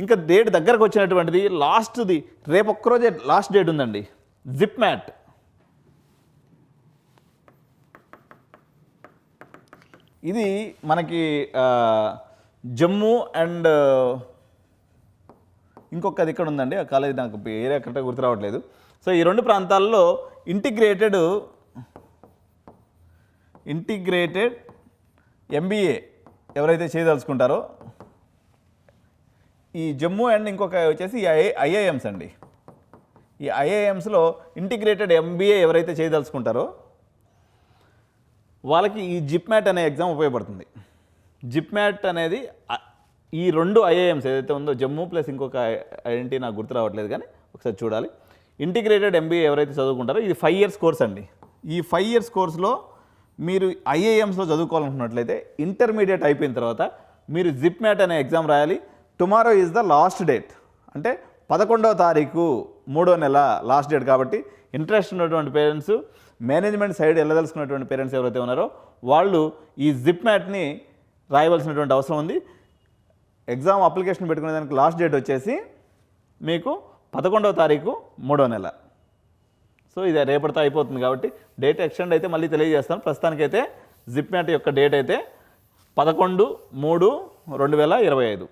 ఇంకా డేట్ దగ్గరకు వచ్చినటువంటిది లాస్ట్ది రేపు ఒక్కరోజే లాస్ట్ డేట్ ఉందండి. జిప్ మ్యాట్ ఇది మనకి జమ్మూ అండ్ ఇంకొకది ఇక్కడ ఉందండి, ఆ కాలేజ్ నాకు ఏరియా కరెక్ట్గా గుర్తు రావట్లేదు. సో ఈ రెండు ప్రాంతాల్లో ఇంటిగ్రేటెడ్ MBA ఎవరైతే చేయదలుచుకుంటారో, ఈ జమ్మూ అండ్ ఇంకొక వచ్చేసి IIMs అండి. ఈ IIMsలో ఇంటిగ్రేటెడ్ MBA ఎవరైతే చేయదలుచుకుంటారో వాళ్ళకి ఈ జిప్ మ్యాట్ అనే ఎగ్జామ్ ఉపయోగపడుతుంది. జిప్ మ్యాట్ అనేది ఈ రెండు IIMs ఏదైతే ఉందో, జమ్మూ ప్లస్ ఇంకొక ఐడెంటిటీ నాకు గుర్తు రావట్లేదు, కానీ ఒకసారి చూడాలి. ఇంటిగ్రేటెడ్ MBA ఎవరైతే చదువుకుంటారో ఇది 5 years కోర్స్ అండి. ఈ 5 years కోర్సులో మీరు IIMsలో చదువుకోవాలనుకున్నట్లయితే ఇంటర్మీడియట్ అయిపోయిన తర్వాత మీరు జిప్ మ్యాట్ అనే ఎగ్జామ్ రాయాలి. Tomorrow is the last date, అంటే 11వ తారీఖు 3వ నెల లాస్ట్ డేట్. కాబట్టి ఇంట్రెస్ట్ ఉన్నటువంటి పేరెంట్స్, మేనేజ్మెంట్ సైడ్ వెళ్ళదలుచుకున్నటువంటి పేరెంట్స్ ఎవరైతే ఉన్నారో వాళ్ళు ఈ జిప్ మ్యాట్ని రాయవలసినటువంటి అవసరం ఉంది. ఎగ్జామ్ అప్లికేషన్ పెట్టుకునే దానికి లాస్ట్ డేట్ వచ్చేసి మీకు 11వ తారీఖు 3వ నెల. సో ఇది రేపటితో అయిపోతుంది కాబట్టి డేట్ ఎక్స్టెండ్ అయితే మళ్ళీ తెలియజేస్తాను. ప్రస్తుతానికైతే జిప్ మ్యాట్ యొక్క డేట్ అయితే 11/3/2025.